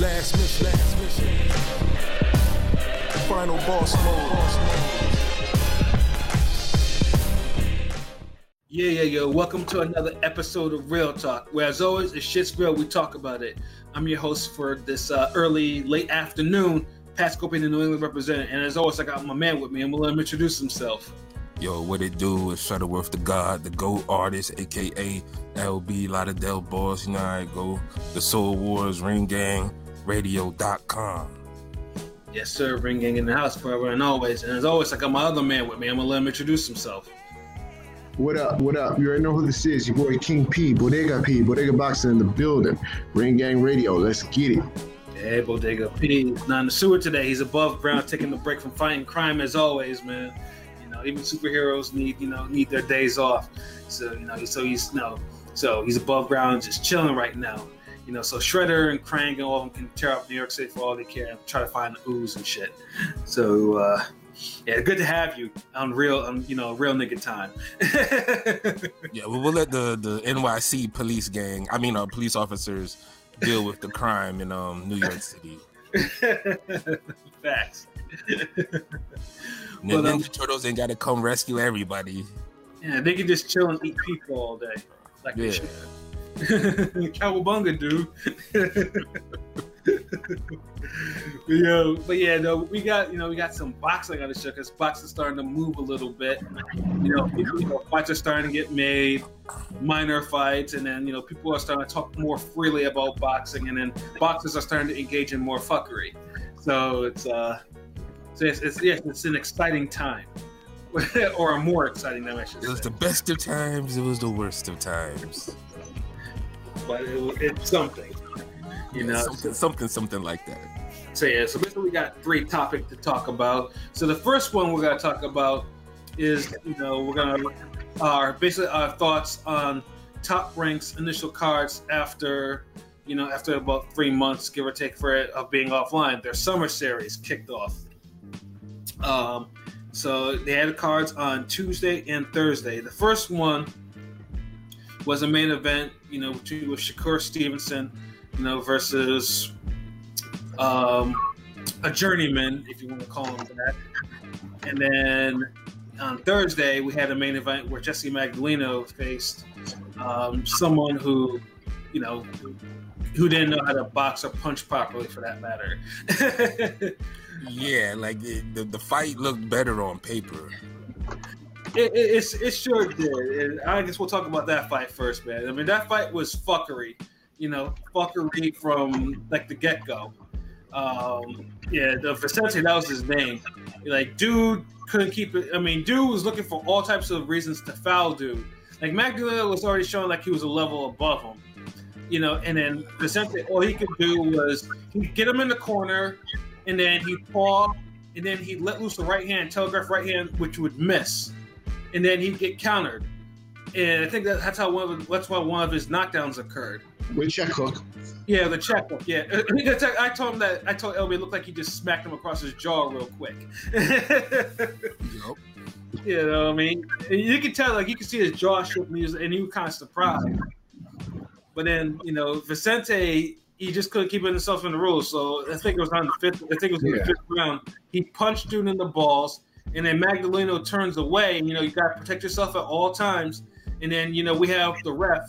Last mission. Final boss mode. Yeah. Welcome to another episode of Real Talk, where as always, if shit's real, we talk about it. I'm your host for this late afternoon, Pat Scopian, the New England representative. And as always, I got my man with me, and we'll let him introduce himself. Yo, what it do is Shutterworth the God, the GOAT artist, a.k.a. LB, Lauderdale Boss, you know how I go. The Soul Wars, Ring Gang, Radio.com. Yes, sir. Ring Gang in the house forever and always. And as always, I got my other man with me. I'm going to let him introduce himself. What up? You already know who this is. Your boy King P, Bodega Boxing in the building. Ring Gang Radio, let's get it. Hey, Bodega P. He's not in the sewer today. He's above ground, taking a break from fighting crime as always, man. You know, even superheroes need their days off. So he's above ground, just chilling right now. You know, so Shredder and Krang and all of them can tear up New York City for all they care and try to find the ooze and shit. So, yeah, good to have you on real nigga time. Yeah, we'll let the NYC police officers deal with the crime in New York City. Facts. Ninja Turtles ain't got to come rescue everybody. Yeah, they can just chill and eat people all day. Like they should. Cowabunga, dude. We got some boxing on the show because boxing's starting to move a little bit. Fights are starting to get made, minor fights, and then people are starting to talk more freely about boxing, and then boxers are starting to engage in more fuckery. So it's an exciting time, or a more exciting time, I should say. It was the best of times. It was the worst of times. But it's something. Something like that. So basically we got 3 topics to talk about. So the first one we're going to talk about is, we're going to basically our thoughts on Top Rank's initial cards after about 3 months, give or take, of being offline. Their summer series kicked off. So they had cards on Tuesday and Thursday. The first one was a main event, with Shakur Stevenson, versus a journeyman, if you want to call him that. And then on Thursday, we had a main event where Jesse Magdaleno faced someone who didn't know how to box or punch properly, for that matter. Yeah, like the fight looked better on paper. It sure did. And I guess we'll talk about that fight first, man. I mean, that fight was fuckery. Fuckery from like the get-go. The Vicente, that was his name. Like, dude couldn't keep it. I mean, dude was looking for all types of reasons to foul dude. Like, Magdaleno was already showing like he was a level above him. And then Vicente, all he could do was he'd get him in the corner, and then he'd paw, and then he'd let loose the right hand, telegraph right hand, which would miss. And then he'd get countered. And I think that's why one of his knockdowns occurred. With check hook. Yeah, the check hook, yeah. I told LB it looked like he just smacked him across his jaw real quick. Yep. You know what I mean? And you can tell, like, you can see his jaw shift, and he was kind of surprised. But then, Vicente, he just couldn't keep himself in the rules. So I think it was in the fifth round. He punched dude in the balls. And then Magdaleno turns away, and you got to protect yourself at all times. And then we have the ref,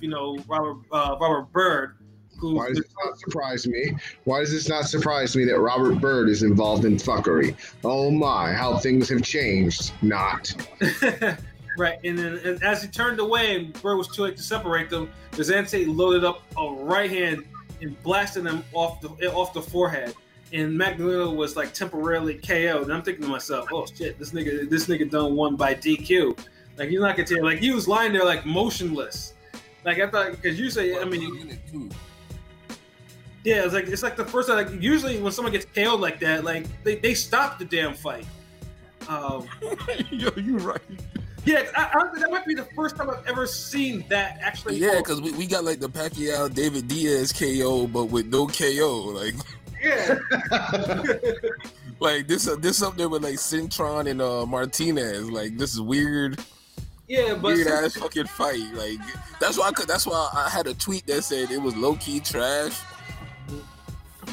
Robert Byrd. Why does this not surprise me? Why does this not surprise me that Robert Byrd is involved in fuckery? Oh my, how things have changed. Not. Right, and then as he turned away and Byrd was too late to separate them, Vicente loaded up a right hand and blasted him off the forehead. And Magdaleno was like temporarily KO'd. And I'm thinking to myself, oh shit, this nigga done won by DQ. Like, you're not gonna tell, like, he was lying there like motionless. Like, I thought, because usually, yeah, it's like the first time. Like, usually when someone gets KO'd like that, like they stop the damn fight. Yo, you right. Yeah, I think that might be the first time I've ever seen that actually. Yeah, because we got like the Pacquiao David Diaz KO, but with no KO, like. Yeah. Like this up there with like Cintron and Martinez. Like, this is weird. Yeah, but weird ass fucking fight. Like that's why I had a tweet that said it was low key trash,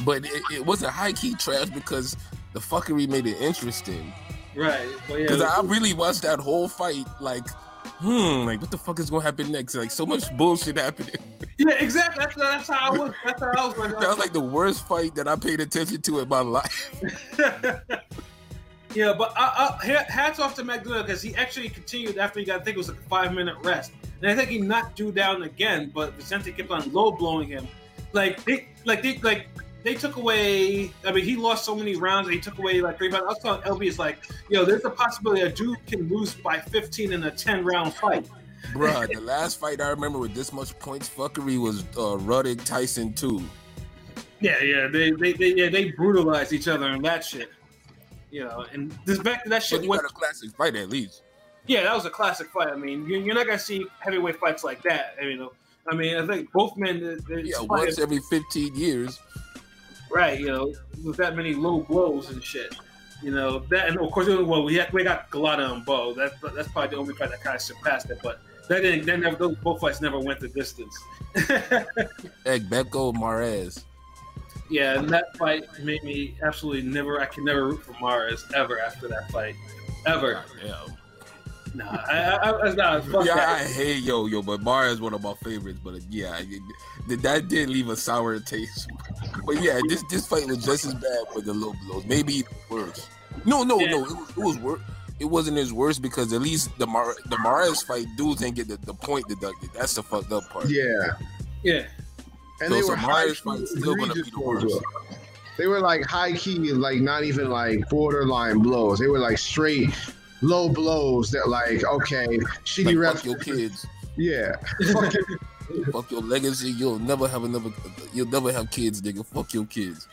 but it wasn't high key trash because the fuckery made it interesting. right, but yeah, Because I really watched that whole fight like what the fuck is gonna happen next? Like so much bullshit happening. yeah, exactly. That's how I was. That's how I was. That was like the worst fight that I paid attention to in my life. Yeah, but hats off to McDonough because he actually continued after he got, I think it was like a 5-minute rest, and I think he knocked Dude down again. But Vicente kept on low blowing him, they took away. I mean, he lost so many rounds. And he took away like 3 rounds. I was telling LB, it's like, there's a possibility a dude can lose by 15 in a 10-round fight. Bruh, the last fight I remember with this much points fuckery was Ruddick Tyson 2. Yeah, they brutalized each other and that shit. And this back to that shit. But you got a classic fight at least. Yeah, that was a classic fight. I mean, you're not gonna see heavyweight fights like that. I mean, I think both men. Once every 15 years. Right, with that many low blows and shit. That, and of course, we got Galata and Bo. That's probably the only fight that kind of surpassed it. But those both fights never went the distance. Beco Mares. Yeah, and that fight made me absolutely never. I can never root for Mares ever after that fight, ever. Yeah. Nah, I hate but Mares is one of my favorites. But yeah, that did leave a sour taste. But yeah, this fight was just as bad with the low blows, maybe even worse. No, it was worse. It wasn't as worse because at least the Mares fight, dudes didn't get the point deducted. That's the fucked up part. Yeah. And so they were Mares fight still gonna be the worst. They were like high key, like not even like borderline blows. They were like straight low blows that like, okay, shitty like, ref. Fuck your kids. Yeah. Fuck your legacy. You'll never have kids, nigga. Fuck your kids.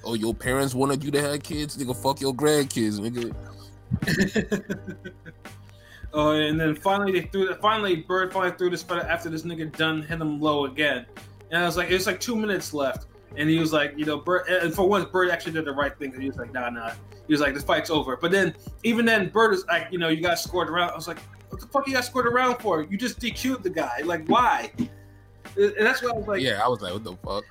Oh, your parents wanted you to have kids, nigga. Fuck your grandkids, nigga. Oh, and then finally Bird threw this fight after this nigga done hit him low again. And I was like, it's like 2 minutes left. And he was like, Bird, and for once, Bird actually did the right thing. Cause he was like, nah. He was like, this fight's over. But then, even then, Bird is like, you got scored around. I was like, what the fuck you got scored around for? You just DQ'd the guy. Like, why? And that's what I was like. Yeah, I was like, what the fuck?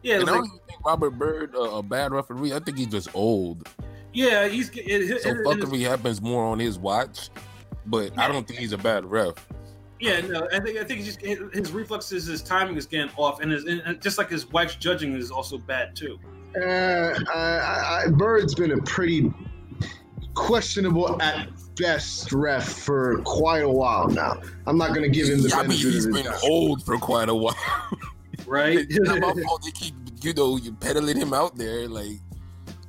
Yeah, and I don't even think Robert Bird a bad referee. I think he's just old. Yeah, so fuckery happens more on his watch. But I don't think he's a bad ref. Yeah, no, I think he's just his reflexes, his timing is getting off, and just like his wife's judging is also bad too. Bird's been a pretty questionable at best ref for quite a while now. I'm not going to give him the benefit of his he's been old for quite a while. Right? It's not my fault they keep, you peddling him out there,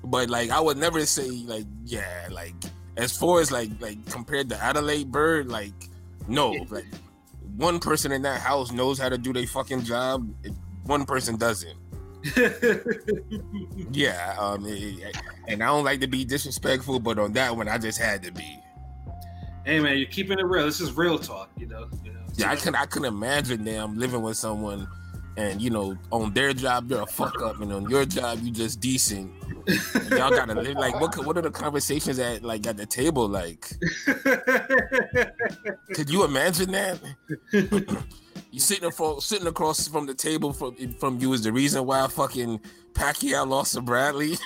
but I would never say, as far as, compared to Adelaide Bird, no, one person in that house knows how to do their fucking job, one person doesn't. Yeah, and I don't like to be disrespectful, but on that one, I just had to be. Hey man, you're keeping it real. This is real talk, Yeah, I can imagine them living with someone, and on their job you're a fuck up, and on your job you just decent. And y'all gotta live what are the conversations at the table like? Could you imagine that? You sitting across from the table from you is the reason why fucking Pacquiao lost to Bradley.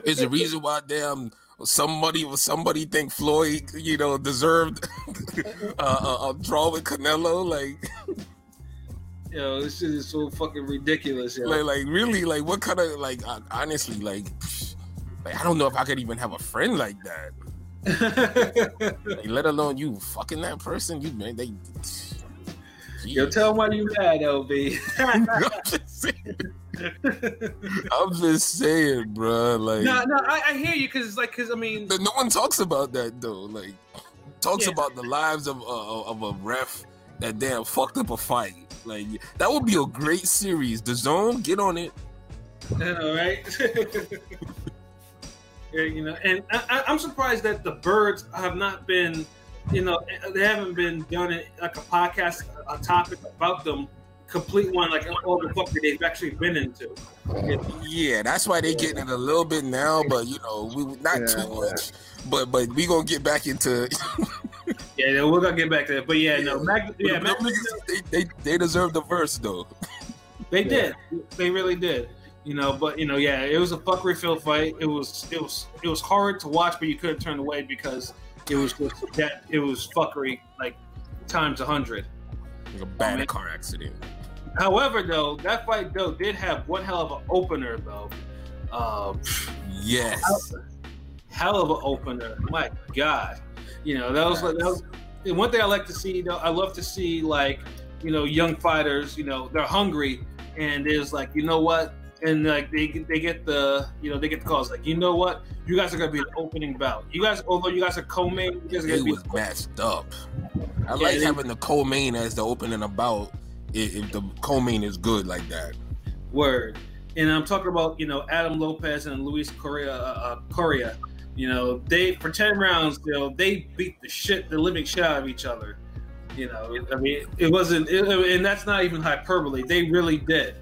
Is the reason why damn somebody think Floyd deserved a draw with Canelo this shit is so fucking ridiculous. Really, what kind of honestly I don't know if I could even have a friend like that. Let alone you fucking that person. Tell them why you mad, LB. I'm just saying, bro. No, I hear you because I mean, no one talks about that though. About the lives of a ref that damn fucked up a fight. That would be a great series. The Zone, get on it. All right. Yeah, and I'm surprised that the Birds have not been, they haven't been done it like a podcast, a topic about them complete one, like all the fuck that they've actually been into. Yeah, that's why they getting it a little bit now, but we not too much. But we gonna get back into. Yeah, we're gonna get back to that. But yeah, no, they deserve the verse though. They did. They really did. But yeah, it was a fuckery filled fight. It was hard to watch, but you couldn't turn away because it was just that it was fuckery like times 100. Like a bad car accident. However, though, that fight did have one hell of an opener though. Yes. Hell of an opener. My God. That was one thing I like to see. I love to see young fighters. They're hungry, and there's you know what, and they get the they get the calls you know what, you guys are gonna be an opening bout. You guys, although you guys are co-main, you guys are gonna be matched up. I like having the co-main as the opening bout if the co-main is good like that. Word. And I'm talking about Adam Lopez and Luis Correa. They for 10 rounds, they beat the living shit out of each other. I mean, it wasn't, and that's not even hyperbole. They really did.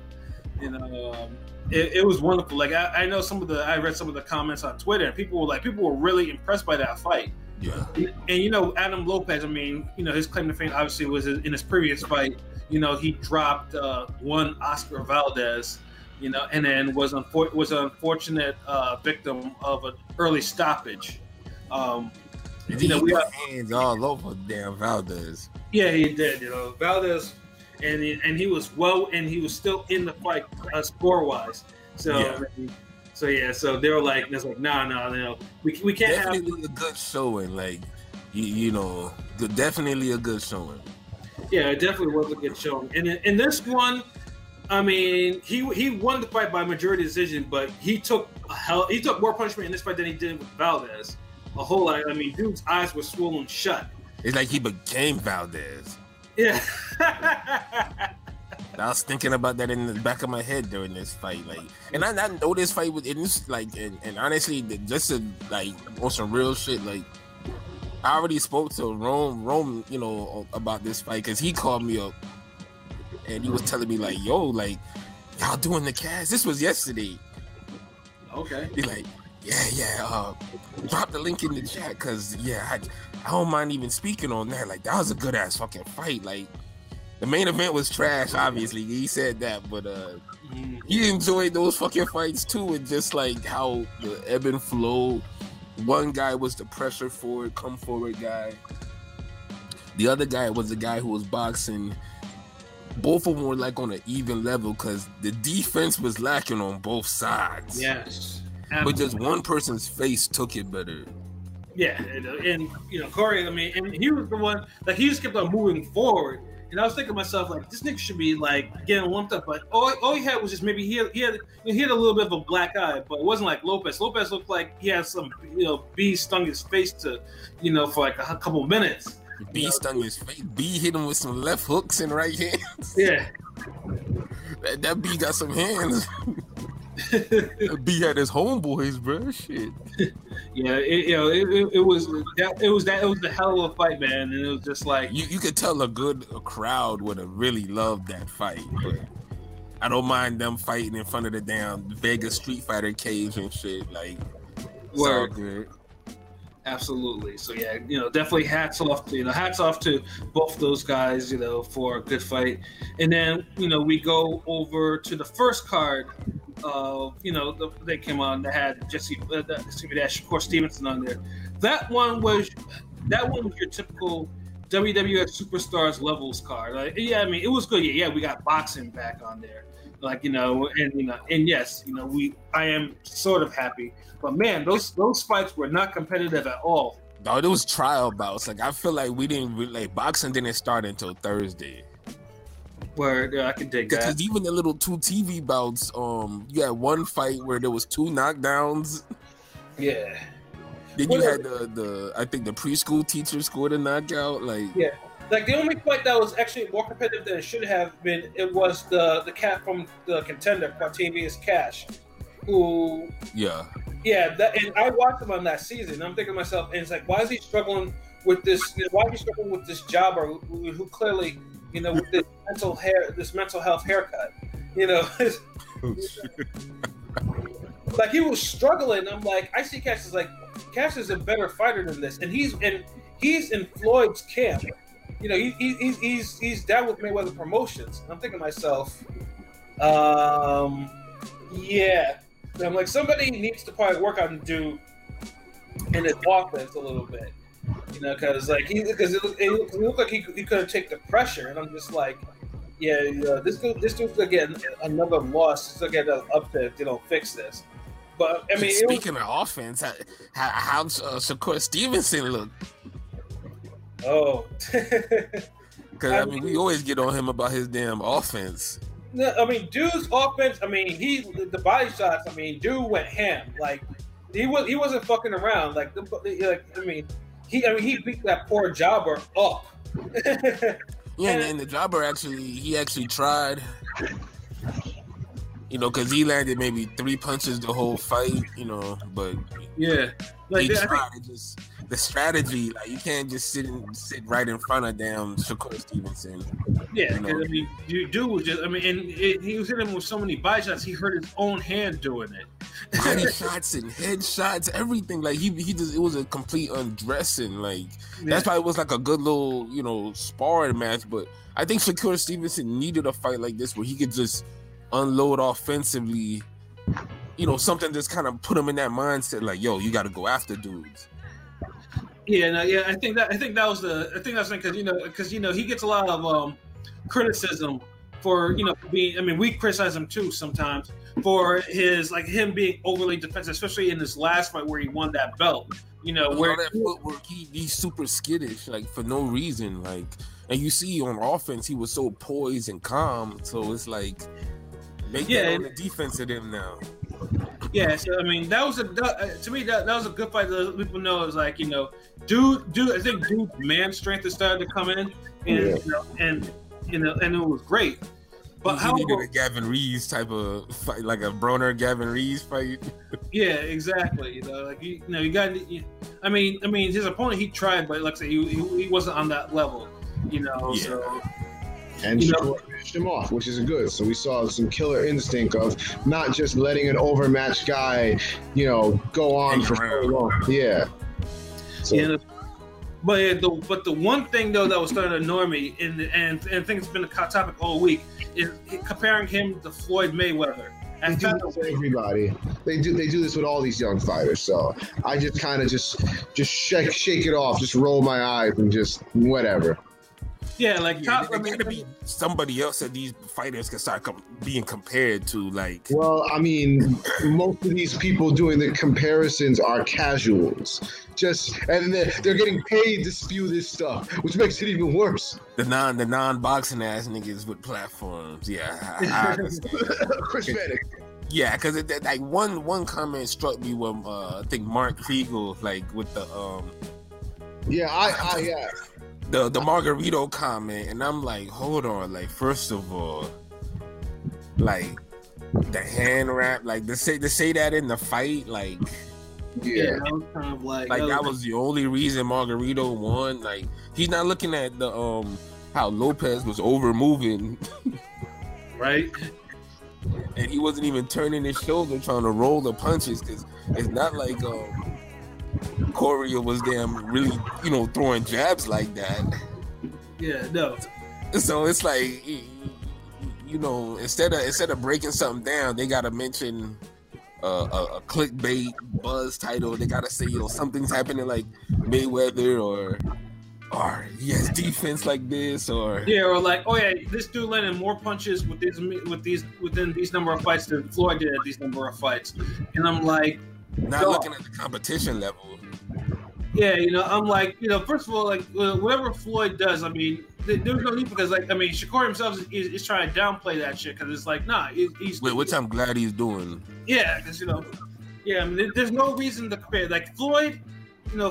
It was wonderful. I know I read some of the comments on Twitter, and people were really impressed by that fight. Yeah. And Adam Lopez, I mean, his claim to fame obviously was in his previous fight. He dropped one Oscar Valdez. And then was an unfortunate victim of an early stoppage. We got hands all over damn Valdez. Yeah, he did. Valdez, and he was still in the fight score wise. So yeah. So they were no, we can't definitely a good showing. Definitely a good showing. Yeah, it definitely was a good showing. And in this one, I mean, he won the fight by majority decision, but he took more punishment in this fight than he did with Valdez. A whole lot. I mean, dude's eyes were swollen shut. It's like he became Valdez. Yeah. I was thinking about that in the back of my head during this fight, and I know this fight was in this, and honestly, just to on some real shit, I already spoke to Rome, about this fight because he called me up. And he was telling me y'all doing the cast? This was yesterday. Okay. He's drop the link in the chat because I don't mind even speaking on that. That was a good ass fucking fight. The main event was trash. Obviously, he said that, but he enjoyed those fucking fights too, and just how the ebb and flow. One guy was the pressure forward, come forward guy. The other guy was the guy who was boxing. Both of them were on an even level because the defense was lacking on both sides. Yes. But just one person's face took it better. Yeah, and Corey, I mean, and he was the one he just kept on moving forward. And I was thinking to myself, this nigga should be getting lumped up, but all he had was just maybe he had a little bit of a black eye, but it wasn't like Lopez. Lopez looked like he had some bee stung his face to for a couple minutes. B stung his face. B hit him with some left hooks and right hands. Yeah. That B got some hands. B had his homeboys, bro. Shit. Yeah, it was the hell of a fight, man, and it was just you could tell a crowd would have really loved that fight, but I don't mind them fighting in front of the damn Vegas Street Fighter cage and shit. It's all good. Absolutely. So yeah, definitely hats off to both those guys, for a good fight. And then, we go over to the first card. They came on that had Shakur Stevenson on there. That one was your typical WWF Superstars levels card. I mean, it was good. Yeah, we got boxing back on there. And yes, I am sort of happy. But man, those fights were not competitive at all. No, it was trial bouts. I feel like we didn't boxing didn't start until Thursday. Where I can dig that. Because even the little 2 TV bouts, you had one fight where there was 2 knockdowns. Yeah. Then you had I think the preschool teacher scored a knockout. Yeah. The only fight that was actually more competitive than it should have been, it was the cat from the Contender, Quatavius Cash, who. Yeah. Yeah, and I watched him on that season. And I'm thinking to myself, and it's why is he struggling with this? Why is he struggling with this jobber who clearly you know, with this mental health haircut, you know. Like he was struggling. I'm like, I see Cassius like Cassius is a better fighter than this, and he's in Floyd's camp. You know, he's down with Mayweather Promotions. I'm thinking to myself, yeah. And I'm like, somebody needs to probably work on Dude in his offense a little bit. You know, because like it looked like he couldn't take the pressure, and I'm just like, yeah, this dude's gonna get another loss. He's gonna get an upset if they don't fix this. But I mean, speaking of offense, how'd Shakur Stevenson look? Oh, Because I mean, we always get on him about his damn offense. No, I mean, Dude's offense. I mean, the body shots. I mean, Dude went ham. Like he wasn't fucking around. Like he beat that poor jobber up. Yeah, and the jobber actually tried. You know, because he landed maybe 3 punches the whole fight. You know, but yeah, like he tried. Just the strategy, like you can't just sit right in front of damn Shakur Stevenson. Yeah, you know? I mean, Dude was just. I mean, and he was hitting him with so many body shots. He hurt his own hand doing it. Body shots and headshots, everything. Like he just, it was a complete undressing. Like that's why it was like a good little sparring match. But I think Shakur Stevenson needed a fight like this where he could just unload offensively. You know, something that's kind of put him in that mindset. Like, yo, you got to go after dudes. Yeah, no, yeah. I think that's because he gets a lot of criticism for being. I mean, we criticize him too sometimes for him being overly defensive, especially in this last fight where he won that belt. You know, where that footwork, he's super skittish, like for no reason. Like, and you see on offense, he was so poised and calm. So it's like, make that on the defense of him now. Yeah, so I mean, to me that was a good fight. That people know is like, Dude. I think Dude's man strength has started to come in, and it was great. But he needed a Gavin Reeves type of fight, like a Broner Gavin Reeves fight. Yeah, exactly. You got. I mean, his opponent he tried, but like I said, he wasn't on that level. So. And Shakur finished him off, which is good. So we saw some killer instinct of not just letting an overmatched guy, go on for so long. Yeah. So. Yeah. But the one thing though that was starting to annoy me, and I think it's been a topic all week, is comparing him to Floyd Mayweather. They do this with everybody. They do this with all these young fighters. So I just kind of just shake it off, just roll my eyes and just whatever. Yeah, like there gotta be somebody else that these fighters can start being compared to. Like, well, I mean, most of these people doing the comparisons are casuals, and they're getting paid to spew this stuff, which makes it even worse. The non-boxing ass niggas with platforms. Yeah, I understand. Chris Bennett. Yeah, because like one comment struck me when I think Mark Kriegel, like with the yeah. The Margarito comment, and I'm like, hold on, like first of all, like the hand wrap, like to say that in the fight, like that was kind of like that was the only reason Margarito won. Like he's not looking at the how Lopez was over moving, right, and he wasn't even turning his shoulder trying to roll the punches because it's not like Corey was really, throwing jabs like that. Yeah, no. So it's like, instead of breaking something down, they gotta mention a clickbait buzz title. They gotta say, something's happening like Mayweather or he has defense like this or like, oh yeah, this dude landed more punches within these number of fights than Floyd did at these number of fights, and I'm like. Not looking at the competition level. Yeah, I'm like, first of all, like whatever Floyd does, I mean, there's no need because, like, I mean, Shakur himself is trying to downplay that shit because it's like, nah, he's. Which I'm glad he's doing. Yeah, because I mean, there's no reason to compare. Like Floyd,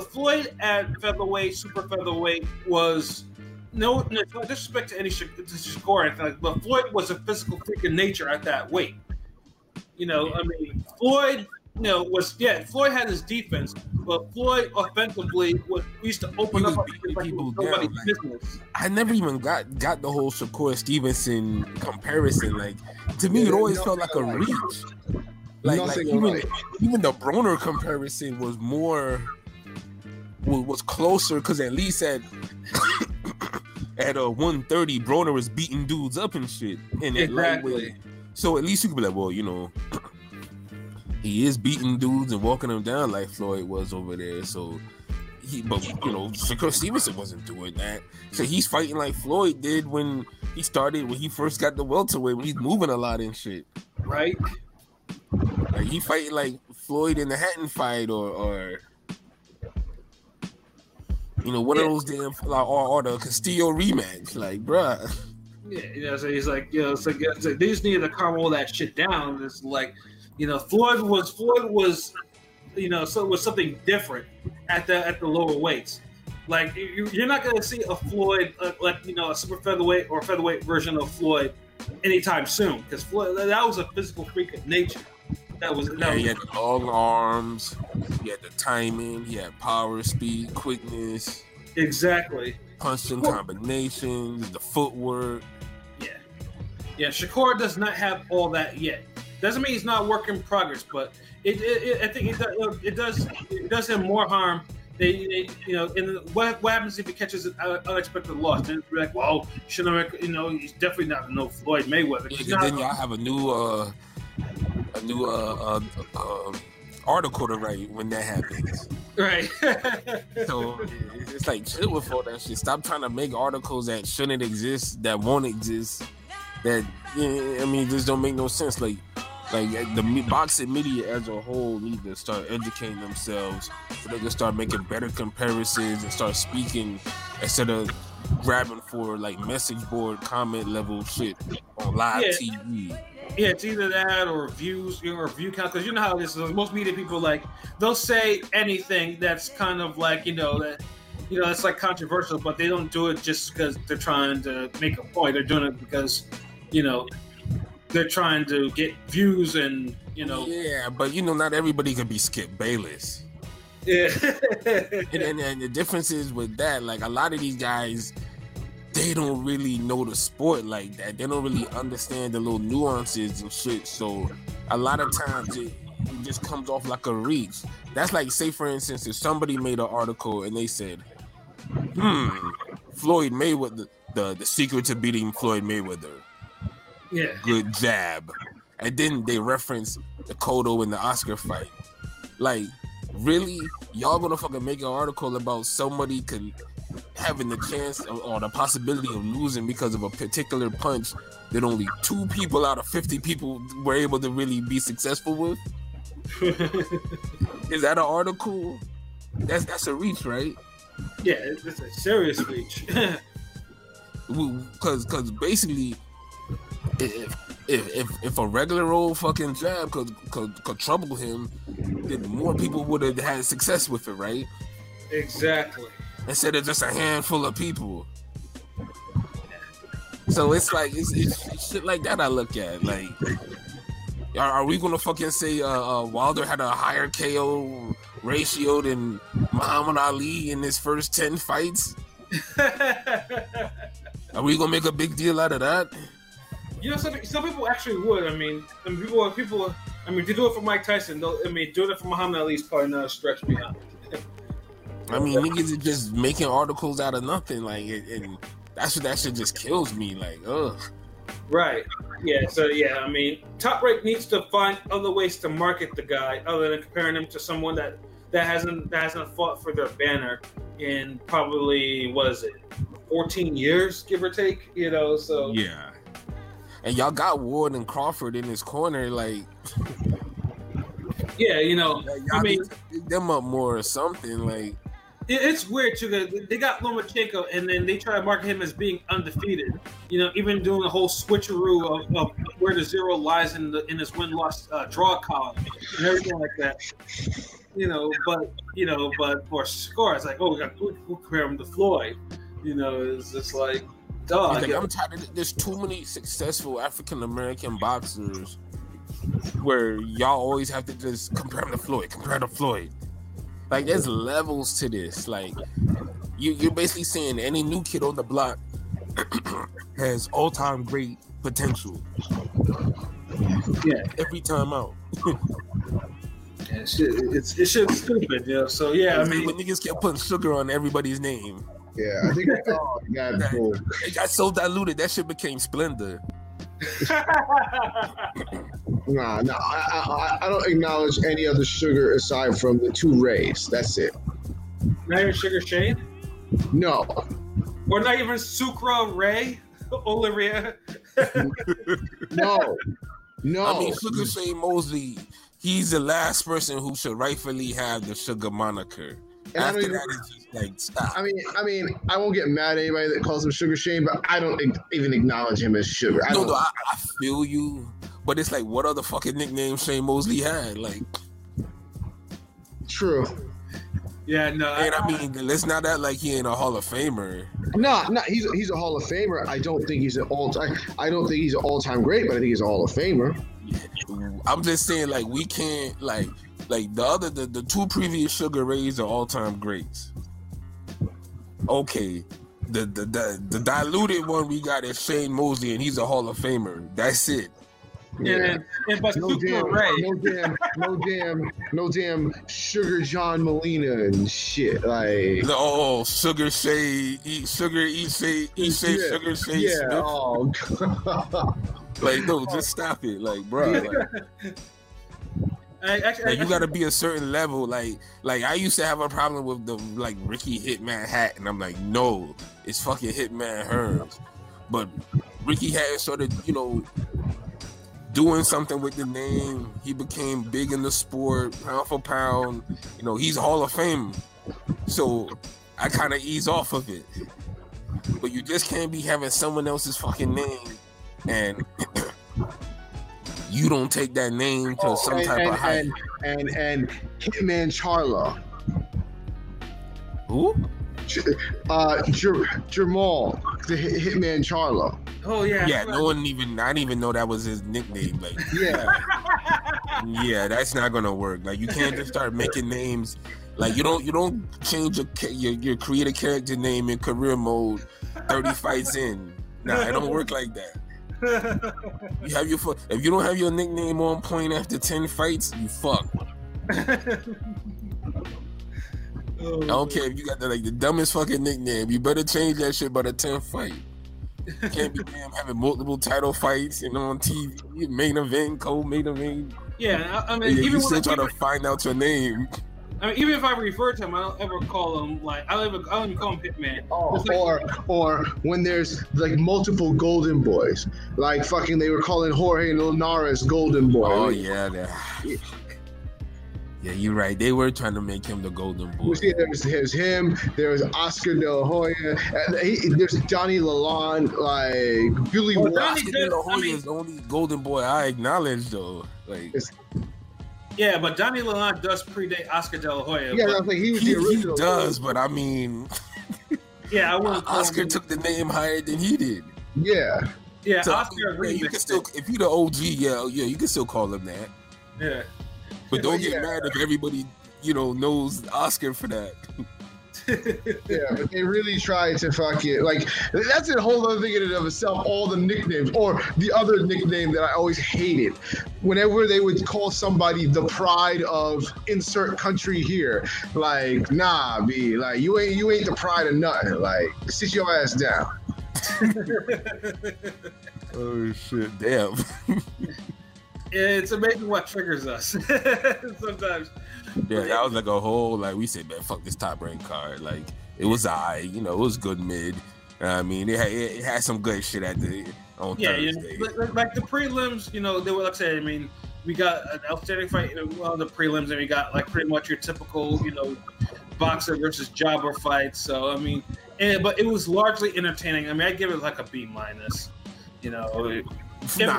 Floyd at featherweight, super featherweight was no disrespect to any Shakur, anything, but Floyd was a physical freak in nature at that weight. I mean, Floyd. Floyd had his defense, but Floyd offensively used to open He was up beating like people nobody's down, like- business. I never even got the whole Shakur Stevenson comparison. Like, to me, it always felt like a reach. Like Nothing even the Broner comparison was was closer, because at least at 130, Broner was beating dudes up and shit. And at lightweight, so at least you could be like, well, he is beating dudes and walking them down like Floyd was over there. So Shakur Stevenson wasn't doing that. So he's fighting like Floyd did when he first got the welterweight, when he's moving a lot and shit. Right. Like, he fighting like Floyd in the Hatton fight, or one of those damn, or the Castillo rematch, like, bruh. Yeah, so he's like, it's like they just needed to calm all that shit down. It's like, Floyd was, so it was something different at the lower weights. Like, you're not gonna see a Floyd a super featherweight or featherweight version of Floyd anytime soon, because Floyd, that was a physical freak of nature. He had the long arms, he had the timing, he had power, speed, quickness. Exactly. Punching combinations, the footwork. Yeah. Shakur does not have all that yet. Doesn't mean he's not a work in progress, but I think it does him more harm. What happens if he catches an unexpected loss? Then it's like, well, he's definitely not no Floyd Mayweather. Yeah, then y'all have a new article to write when that happens. Right. So it's like, chill with all that shit. Stop trying to make articles that shouldn't exist, that won't exist. That just don't make no sense. Like the boxing media as a whole need to start educating themselves so they can start making better comparisons and start speaking instead of grabbing for like message board comment level shit on live TV. Yeah, it's either that or views or view count, because you know how this is. Most media people, like, they'll say anything that's kind of like it's like controversial, but they don't do it just because they're trying to make a point. They're doing it because they're trying to get views and Yeah, but not everybody can be Skip Bayless. Yeah. and the difference is with that, like, a lot of these guys, they don't really know the sport like that. They don't really understand the little nuances and shit. So a lot of times it just comes off like a reach. That's like, say for instance, if somebody made an article and they said, Floyd Mayweather, the secret to beating Floyd Mayweather. Yeah. Good jab. And then they reference the Cotto and the Oscar fight. Like, really? Y'all gonna fucking make an article about somebody having the chance or the possibility of losing because of a particular punch that only 2 people out of 50 people were able to really be successful with? Is that an article? That's a reach, right? Yeah, it's a serious reach. Because basically, if a regular old fucking jab could trouble him, then more people would have had success with it, right? Exactly. Instead of just a handful of people. So it's like it's shit like that I look at. Like, are we gonna fucking say Wilder had a higher KO ratio than Muhammad Ali in his first 10 fights? Are we gonna make a big deal out of that? Some people actually would. I mean, people. I mean, to do it for Mike Tyson, doing it for Muhammad Ali is probably not a stretch beyond. I mean, niggas are just making articles out of nothing, like, and that shit just kills me. Like, ugh. Right. Yeah. So yeah, I mean, Top Rank needs to find other ways to market the guy other than comparing him to someone that hasn't fought for their banner in probably, what is it, 14 years, give or take. So yeah. And y'all got Ward and Crawford in his corner, like. Yeah, I mean, pick them up more or something, like. It's weird too. They got Lomachenko, and then they try to market him as being undefeated. Even doing the whole switcheroo of where the zero lies in his win-loss draw column and everything like that. But for score, it's like, we'll compare him to Floyd. It's just like, dog. I'm tired of there's too many successful African American boxers where y'all always have to just compare him to Floyd. Like, there's levels to this. Like, you're basically saying any new kid on the block has all-time great potential. Yeah, every time out. Yeah, it's stupid, you know. So yeah, I mean, when niggas kept putting sugar on everybody's name. Yeah, I think it got so diluted that shit became Splendor. Nah, I don't acknowledge any other sugar aside from the two Rays. That's it. Not even Sugar Shane? No. Or not even Sucra Ray? Olivia? No. I mean, Sugar Shane Mosley, he's the last person who should rightfully have the sugar moniker. And after that, it's just like, stop. I mean, I won't get mad at anybody that calls him Sugar Shane, but I don't even acknowledge him as Sugar. I feel you, but it's like, what other fucking nickname Shane Mosley had? Like, true. Yeah, no. And I mean, let's not act like he ain't a Hall of Famer. No, he's a Hall of Famer. I don't think he's an all-time. I don't think he's an all-time great, but I think he's a Hall of Famer. I'm just saying, like, we can't like the two previous Sugar Rays are all-time greats. Okay, the diluted one we got is Shane Mosley, and he's a Hall of Famer. That's it. Yeah. And but no damn Sugar John Molina and shit. Like, Sugar Shade, eat Sugar Shade, Sugar Shade. Yeah. Smith. Oh God. Like, no, just stop it. Like, bro. Like, you gotta be a certain level. Like I used to have a problem with the like Ricky Hitman Hat, and I'm like, no, it's fucking Hitman Hearns. But Ricky Hatton started, doing something with the name. He became big in the sport, pound for pound. He's Hall of Fame. So I kind of ease off of it. But you just can't be having someone else's fucking name and you don't take that name to some type of height. And Hitman Charlo. Who? Jamal, the Hitman Charlo. Oh yeah. Yeah, I didn't even know that was his nickname. Like, yeah, that's not gonna work. Like, you can't just start making names. Like, you don't change your creative character name in career mode 30 fights in. Nah, it don't work like that. You have if you don't have your nickname on point after 10 fights, you fuck. I don't care if you got the dumbest fucking nickname. You better change that shit by the 10th fight. You can't be having multiple title fights on TV, main event, co-main event. Yeah, I mean, you still trying to find out your name. I mean, even if I refer to him, I don't ever call him I don't even call him Hitman. Or when there's like multiple Golden Boys, like fucking they were calling Jorge Linares Golden Boy. Oh yeah. Yeah, you're right. They were trying to make him the Golden Boy. There's him. There's Oscar De La Hoya. There's Johnny Lalonde. Like Billy. Oscar De La Hoya is the only Golden Boy I acknowledge, though. Like, yeah, but Johnny Lalonde does predate Oscar De La Hoya. Yeah, I think he was the original. He does, but I mean, yeah, Oscar took the name higher than he did. Yeah. Yeah, so, Oscar. You can still, if you're the OG, yeah, you can still call him that. Yeah. But don't get mad if everybody, knows Oscar for that. Yeah, but they really try to fuck it. Like, that's a whole other thing in and of itself, all the nicknames. Or the other nickname that I always hated. Whenever they would call somebody the pride of insert country here. Like, nah, B. Like, you ain't the pride of nothing. Like, sit your ass down. Oh, shit. Damn. It's amazing what triggers us sometimes. Yeah, that was like a whole, we said, man, fuck this Top Rank card. Like, it was it was good mid. I mean, it had some good shit on Thursday. Like the prelims, they were, like I said, I mean, we got an outstanding fight in one of the prelims, and we got like pretty much your typical, boxer versus jobber fight. So, I mean, but it was largely entertaining. I mean, I'd give it like a B-. Nah,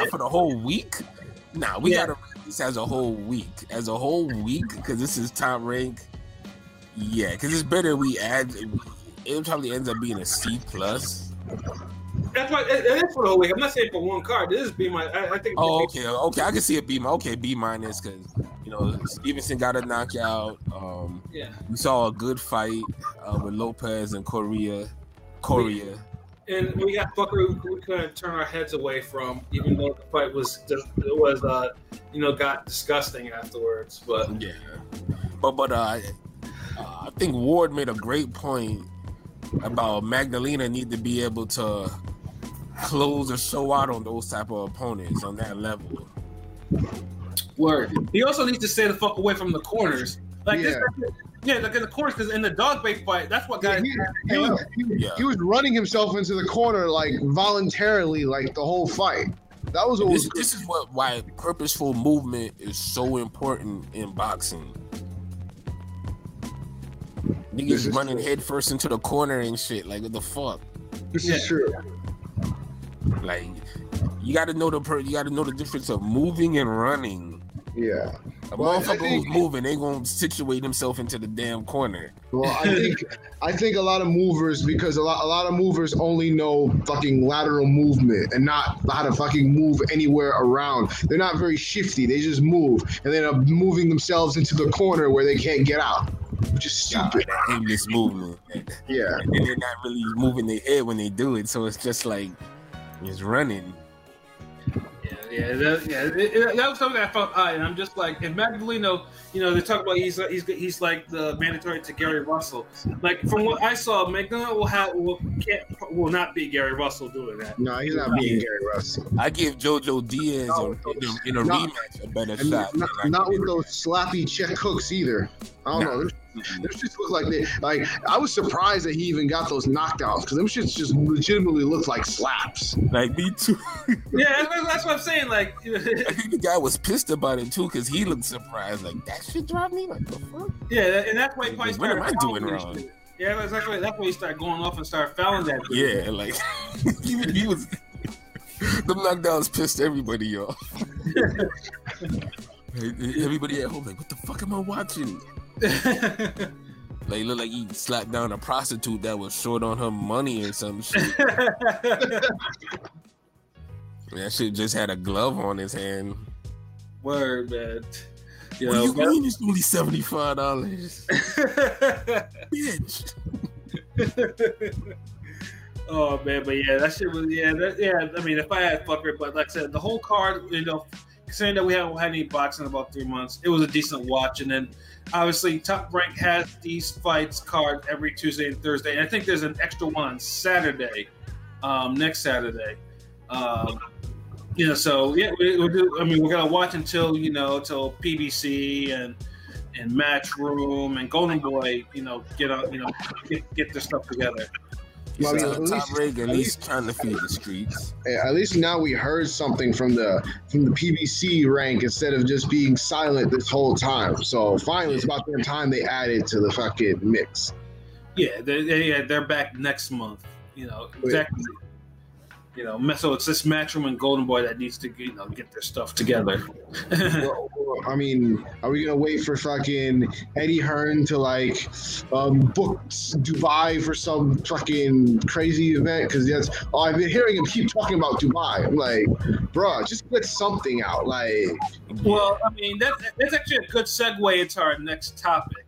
for the whole week? Nah, we gotta rate this as a whole week. Because this is Top Rank. Yeah, because it's better it probably ends up being a C+. That's why it is for the whole week. I'm not saying for one card. This is B minus. I think. Oh, okay. I can see a B. Okay, B minus because Stevenson got a knockout. Yeah. We saw a good fight with Lopez and Correa. And we got fucker we couldn't turn our heads away from, even though the fight got disgusting afterwards. But yeah, but I think Ward made a great point about Magdalena need to be able to close or show out on those type of opponents on that level. Word. He also needs to stay the fuck away from the corners. Like this. Yeah, like in the corners, because in the dog bait fight, that's what guys. He was running himself into the corner like voluntarily, like the whole fight. That was what this is why purposeful movement is so important in boxing. Niggas running headfirst into the corner and shit. Like what the fuck? This is true. Like you got to know the difference of moving and running. Yeah. A motherfucker who's moving ain't gonna situate himself into the damn corner. Well, I think a lot of movers, because a lot of movers only know fucking lateral movement and not how to fucking move anywhere around. They're not very shifty. They just move and then are moving themselves into the corner where they can't get out, which is stupid. Aimless movement. Yeah. And they're not really moving their head when they do it, so it's just like it's running. That was something I felt odd, and I'm just like, if Magdaleno, they talk about he's like the mandatory to Gary Russell. Like from what I saw, Magdaleno will not be Gary Russell doing that. No, he's not being Gary Russell. I give JoJo Diaz in a rematch a better shot. Not with those sloppy check hooks either. I don't know. Those shits look like I was surprised that he even got those knockdowns, because them shits just legitimately look like slaps. Like me too. Yeah, that's what I'm saying. Like, I think the guy was pissed about it too, because he looked surprised. Like that shit dropped me. Like the fuck? Yeah, and that's why he probably what started. What am I doing wrong? Shit. Yeah, exactly. That's why he started going off and started fouling that dude. Yeah, like he was. The knockdowns pissed everybody off. Everybody at home like, what the fuck am I watching? Like, look like he slapped down a prostitute that was short on her money or some shit. That shit just had a glove on his hand. Word, man. What you mean it's only $75? Bitch. Oh man, but yeah, that shit was I mean, if I had fucker, but like I said, the whole card, saying that we haven't had any boxing in about 3 months, it was a decent watch. And then obviously Top Rank has these fights card every Tuesday and Thursday, and I think there's an extra one on Saturday, next Saturday. So yeah, we'll do. I mean, we're gonna watch until till PBC and Matchroom and Golden Boy, get their stuff together. Well, Top Rank at least trying to feed the streets. At least now we heard something from the PBC rank instead of just being silent this whole time. So finally, it's about their time they added to the fucking mix. Yeah, they're back next month. Exactly. So it's this Matchroom and Golden Boy that needs to get their stuff together. Well, I mean, are we gonna wait for fucking Eddie Hearn to book Dubai for some fucking crazy event? Because I've been hearing him keep talking about Dubai. I'm like, bro, just get something out. Like, well, I mean, that's actually a good segue into our next topic.